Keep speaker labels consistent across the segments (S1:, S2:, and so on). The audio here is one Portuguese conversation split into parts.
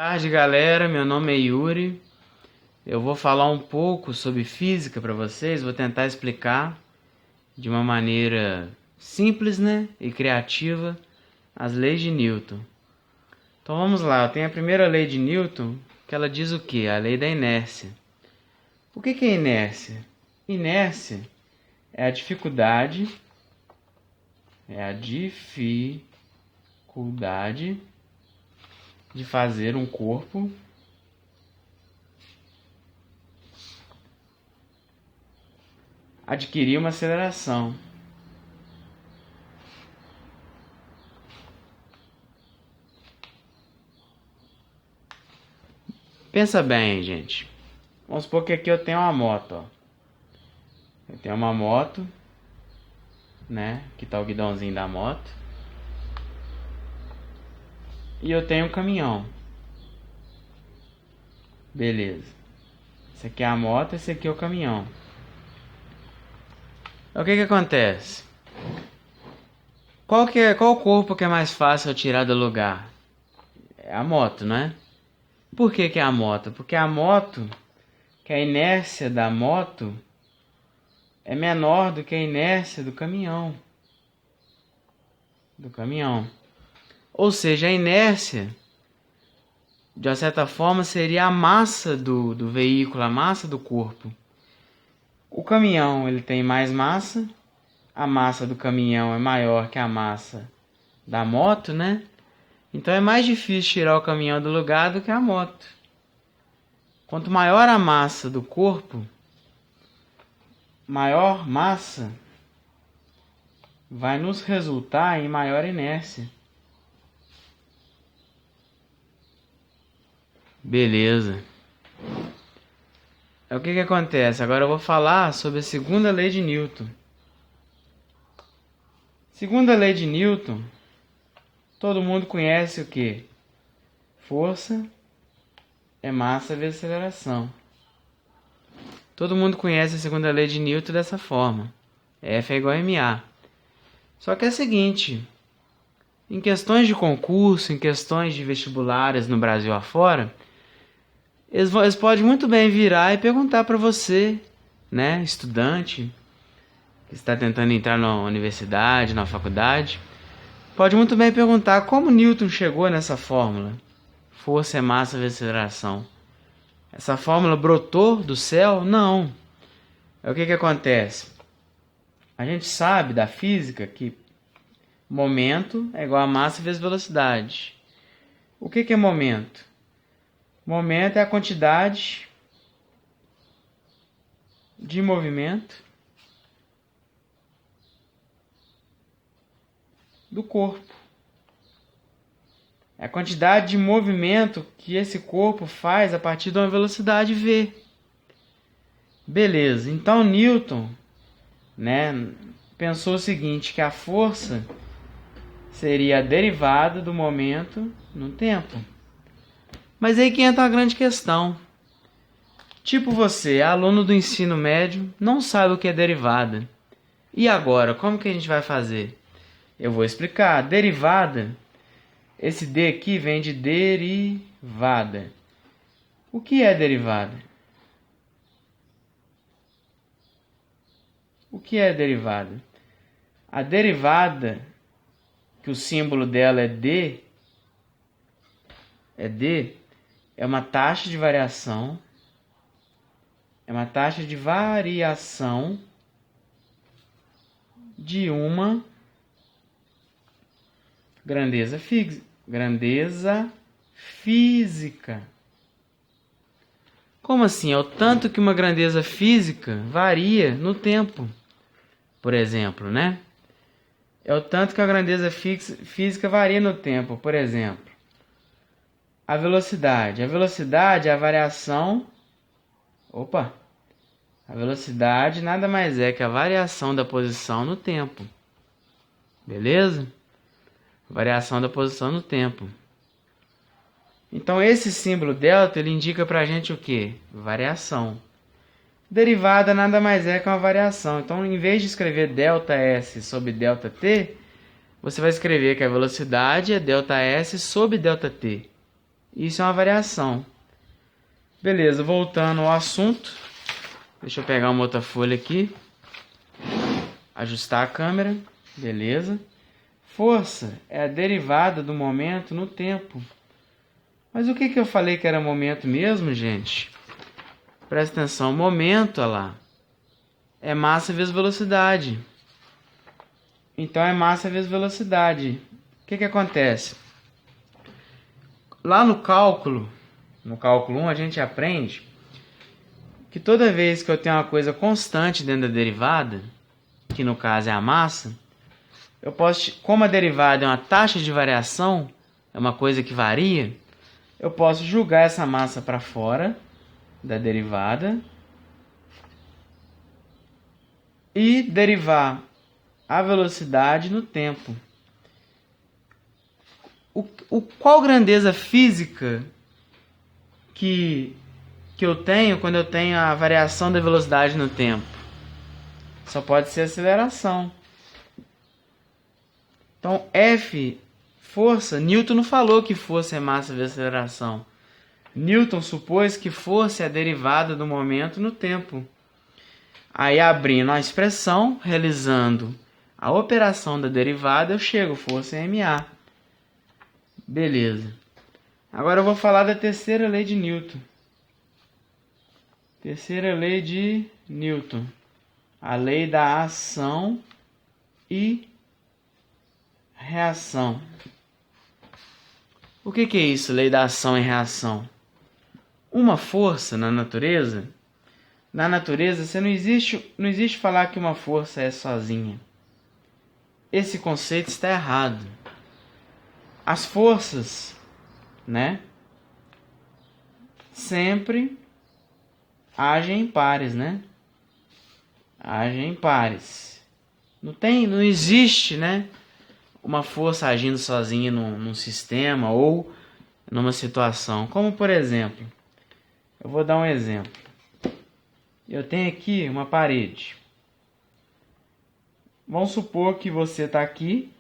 S1: Boa tarde, galera. Meu nome é Yuri. Eu vou falar um pouco sobre física para vocês. Vou tentar explicar de uma maneira simples, né, e criativa as leis de Newton. Então vamos lá. Eu tenho a primeira lei de Newton, que ela diz o quê? A lei da inércia. O que é inércia? Inércia é a dificuldade de fazer um corpo adquirir uma aceleração. Pensa bem, gente. Vamos supor que aqui eu tenho uma moto, ó. Eu tenho uma moto, né? Aqui tá o guidãozinho da moto. E eu tenho um caminhão. Beleza. Esse aqui é a moto, esse aqui é o caminhão. O que acontece? Qual corpo que é mais fácil eu tirar do lugar? É a moto, não é? Por que é a moto? Porque a moto, que a inércia da moto é menor do que a inércia do caminhão. Ou seja, a inércia, de uma certa forma, seria a massa do veículo, a massa do corpo. O caminhão ele tem mais massa, a massa do caminhão é maior que a massa da moto, né? Então é mais difícil tirar o caminhão do lugar do que a moto. Quanto maior a massa do corpo, maior massa vai nos resultar em maior inércia. Beleza. O que acontece? Agora eu vou falar sobre a segunda lei de Newton. Segunda lei de Newton, todo mundo conhece o quê? Força é massa vezes aceleração. Todo mundo conhece a segunda lei de Newton dessa forma. F é igual a ma. Só que é o seguinte, em questões de concurso, em questões de vestibulares no Brasil afora, eles podem muito bem virar e perguntar para você, né, estudante, que está tentando entrar na universidade, na faculdade, pode muito bem perguntar como Newton chegou nessa fórmula. Força é massa vezes aceleração. Essa fórmula brotou do céu? Não. O que acontece? A gente sabe da física que momento é igual a massa vezes velocidade. O que é momento? Momento é a quantidade de movimento do corpo. É a quantidade de movimento que esse corpo faz a partir de uma velocidade v. Beleza, então Newton, né, pensou o seguinte, que a força seria a derivada do momento no tempo. Mas aí que entra uma grande questão. Tipo você, aluno do ensino médio, não sabe o que é derivada. E agora, como que a gente vai fazer? Eu vou explicar. Derivada, esse D aqui vem de derivada. O que é derivada? O que é derivada? A derivada, que o símbolo dela é D, é uma taxa de variação, de uma grandeza física. Como assim? É o tanto que uma grandeza física varia no tempo, por exemplo, né? É o tanto que a grandeza física varia no tempo, por exemplo. A velocidade. A velocidade é a variação... A velocidade nada mais é que a variação da posição no tempo. Beleza? Variação da posição no tempo. Então esse símbolo delta, ele indica pra gente o quê? Variação. Derivada nada mais é que uma variação. Então, em vez de escrever ΔS sobre ΔT, você vai escrever que a velocidade é ΔS sobre ΔT. Isso é uma variação. Beleza, voltando ao assunto. Deixa eu pegar uma outra folha aqui. Ajustar a câmera. Beleza. Força é a derivada do momento no tempo. Mas o que eu falei que era momento mesmo, gente? Presta atenção. Momento, olha lá, é massa vezes velocidade. Então é massa vezes velocidade. O que acontece? Lá no cálculo 1, a gente aprende que toda vez que eu tenho uma coisa constante dentro da derivada, que no caso é a massa, eu posso, como a derivada é uma taxa de variação, é uma coisa que varia, eu posso jogar essa massa para fora da derivada e derivar a velocidade no tempo. Qual grandeza física que eu tenho quando eu tenho a variação da velocidade no tempo? Só pode ser aceleração. Então, F, força, Newton não falou que força é massa vezes aceleração. Newton supôs que força é a derivada do momento no tempo. Aí, abrindo a expressão, realizando a operação da derivada, eu chego, força é ma. Beleza. Agora eu vou falar da terceira lei de Newton. Terceira lei de Newton. A lei da ação e reação. O que é isso, lei da ação e reação? Uma força na natureza você não existe falar que uma força é sozinha. Esse conceito está errado. As forças, né, sempre agem em pares, né? Agem em pares. Não existe, né, uma força agindo sozinha num sistema ou numa situação. Como, por exemplo, eu vou dar um exemplo. Eu tenho aqui uma parede. Vamos supor que você está aqui,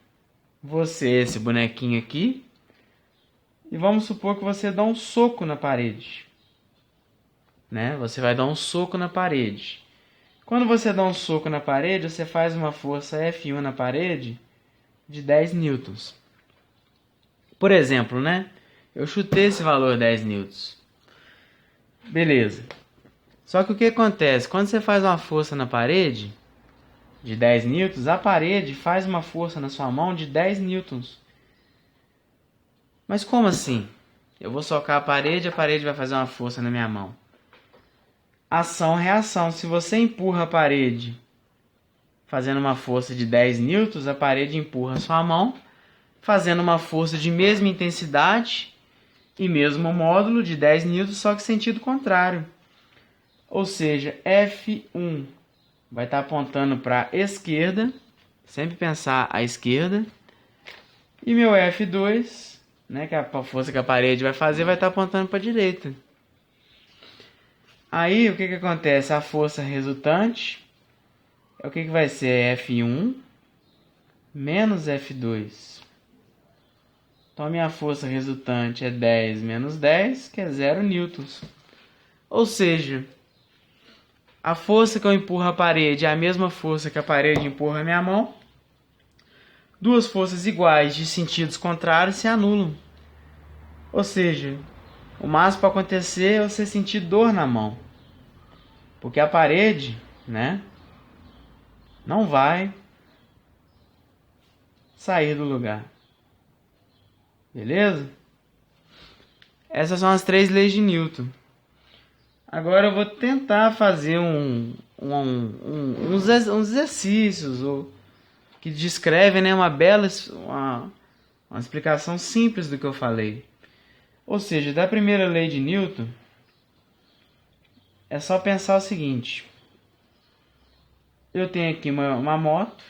S1: esse bonequinho aqui, e vamos supor que você dá um soco na parede, né? Você vai dar um soco na parede. Quando você dá um soco na parede, você faz uma força F1 na parede de 10 newtons. Por exemplo, né? Eu chutei esse valor 10 newtons. Beleza. Só que o que acontece? Quando você faz uma força na parede de 10 newtons, a parede faz uma força na sua mão de 10 newtons. Mas como assim? Eu vou socar a parede vai fazer uma força na minha mão. Ação-reação. Se você empurra a parede fazendo uma força de 10 newtons, a parede empurra a sua mão, fazendo uma força de mesma intensidade e mesmo módulo de 10 newtons, só que sentido contrário. Ou seja, F1 vai estar apontando para a esquerda, sempre pensar à esquerda, e meu F2, né, que é a força que a parede vai fazer, vai estar apontando para a direita. Aí, o que acontece? A força resultante, o que vai ser? F1 menos F2. Então, a minha força resultante é 10 menos 10, que é 0 newtons. Ou seja, a força que eu empurro a parede é a mesma força que a parede empurra a minha mão. Duas forças iguais de sentidos contrários se anulam. Ou seja, o máximo para acontecer é você sentir dor na mão. Porque a parede, né, não vai sair do lugar. Beleza? Essas são as 3 leis de Newton. Agora eu vou tentar fazer uns exercícios que descrevem, né, uma explicação simples do que eu falei. Ou seja, da primeira lei de Newton, é só pensar o seguinte. Eu tenho aqui uma moto,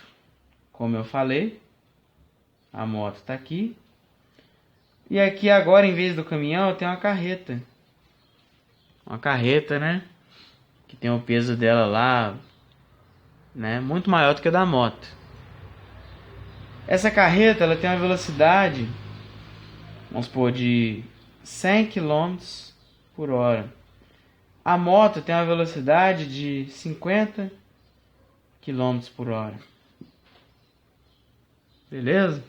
S1: como eu falei. A moto está aqui. E aqui agora, em vez do caminhão, eu tenho uma carreta. Uma carreta, né? Que tem o peso dela lá, né? Muito maior do que a da moto. Essa carreta, ela tem uma velocidade, vamos supor, de 100 km por hora. A moto tem uma velocidade de 50 km por hora. Beleza?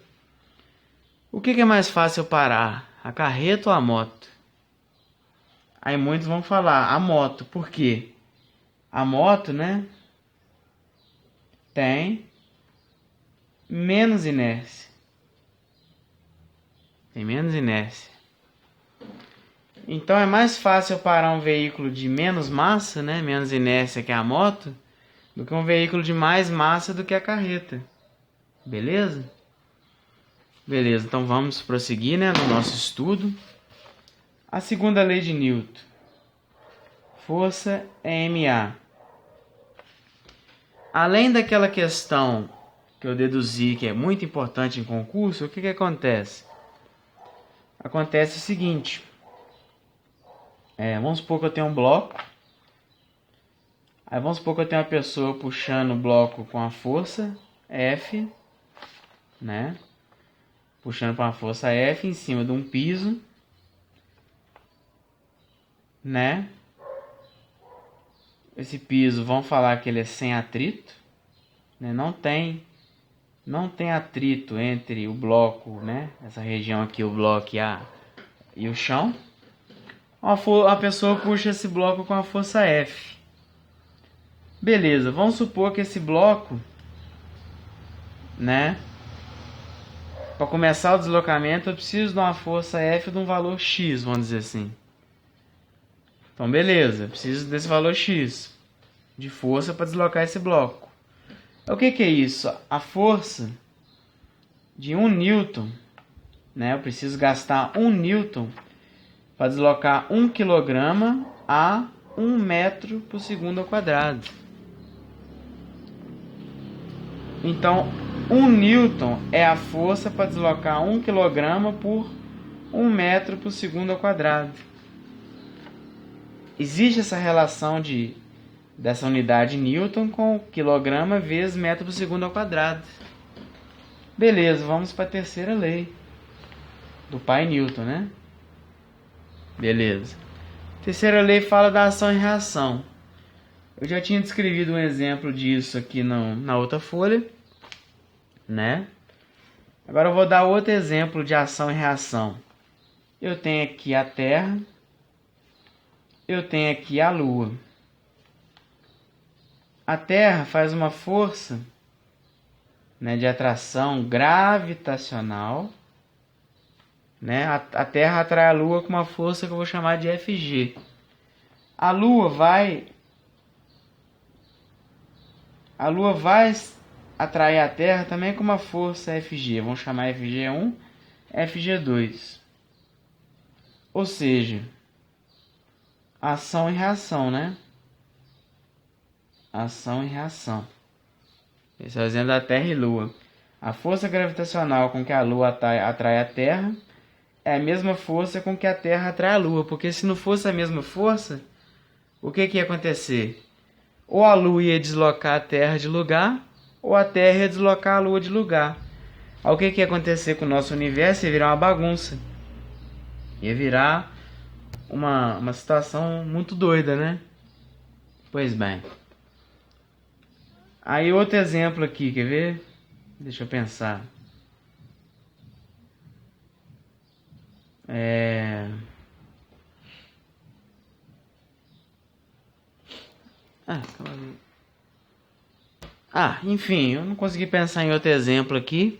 S1: O que é mais fácil parar? A carreta ou a moto? Aí muitos vão falar a moto. Por quê? A moto, né, tem menos inércia. Tem menos inércia. Então é mais fácil parar um veículo de menos massa, né, menos inércia que a moto, do que um veículo de mais massa do que a carreta. Beleza? Beleza, então vamos prosseguir, né, no nosso estudo. A segunda lei de Newton. Força é MA. Além daquela questão que eu deduzi que é muito importante em concurso, o que acontece? Acontece o seguinte. Vamos supor que eu tenho um bloco. Aí vamos supor que eu tenho uma pessoa puxando o bloco com a força F, né? Puxando com a força F em cima de um piso, né? Esse piso, vamos falar que ele é sem atrito, né? Não tem atrito entre o bloco, né? Essa região aqui, o bloco e o chão. A pessoa puxa esse bloco com a força F. Beleza, vamos supor que esse bloco, né? Para começar o deslocamento, eu preciso de uma força F de um valor X, vamos dizer assim. Então, beleza, eu preciso desse valor X de força para deslocar esse bloco. O que é isso? A força de 1 Newton, né? Eu preciso gastar 1 Newton para deslocar 1 kg a 1 metro por segundo ao quadrado. Então, 1 Newton é a força para deslocar 1 kg por 1 metro por segundo ao quadrado. Existe essa relação dessa unidade Newton com quilograma vezes metro por segundo ao quadrado. Beleza, vamos para a terceira lei do pai Newton, né? Beleza. Terceira lei fala da ação e reação. Eu já tinha descrevido um exemplo disso aqui na outra folha, né? Agora eu vou dar outro exemplo de ação e reação. Eu tenho aqui a Terra, eu tenho aqui a Lua. A Terra faz uma força, né, de atração gravitacional, né? A Terra atrai a Lua com uma força que eu vou chamar de Fg. A Lua vai atrair a Terra também com uma força Fg. Vamos chamar Fg1, Fg2. Ou seja, ação e reação, né? Ação e reação. Esse é o exemplo da Terra e Lua. A força gravitacional com que a Lua atrai a Terra é a mesma força com que a Terra atrai a Lua. Porque se não fosse a mesma força, o que ia acontecer? Ou a Lua ia deslocar a Terra de lugar, ou a Terra ia deslocar a Lua de lugar. Aí o que ia acontecer com o nosso universo? Ia virar uma bagunça. Ia virar uma situação muito doida, né? Pois bem. Aí outro exemplo aqui, quer ver? Deixa eu pensar. Enfim, eu não consegui pensar em outro exemplo aqui.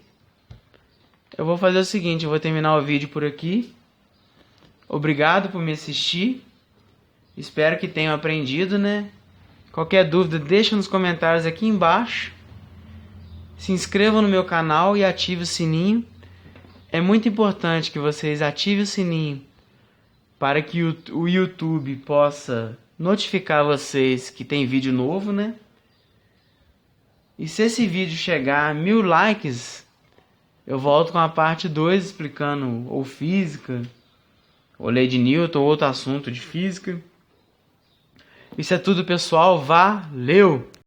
S1: Eu vou fazer o seguinte, eu vou terminar o vídeo por aqui. Obrigado por me assistir. Espero que tenham aprendido, né? Qualquer dúvida, deixa nos comentários aqui embaixo. Se inscrevam no meu canal e ative o sininho. É muito importante que vocês ativem o sininho para que o YouTube possa notificar vocês que tem vídeo novo, né? E se esse vídeo chegar a 1000 likes, eu volto com a parte 2 explicando ou física, ou lei de Newton, ou outro assunto de física. Isso é tudo, pessoal. Valeu!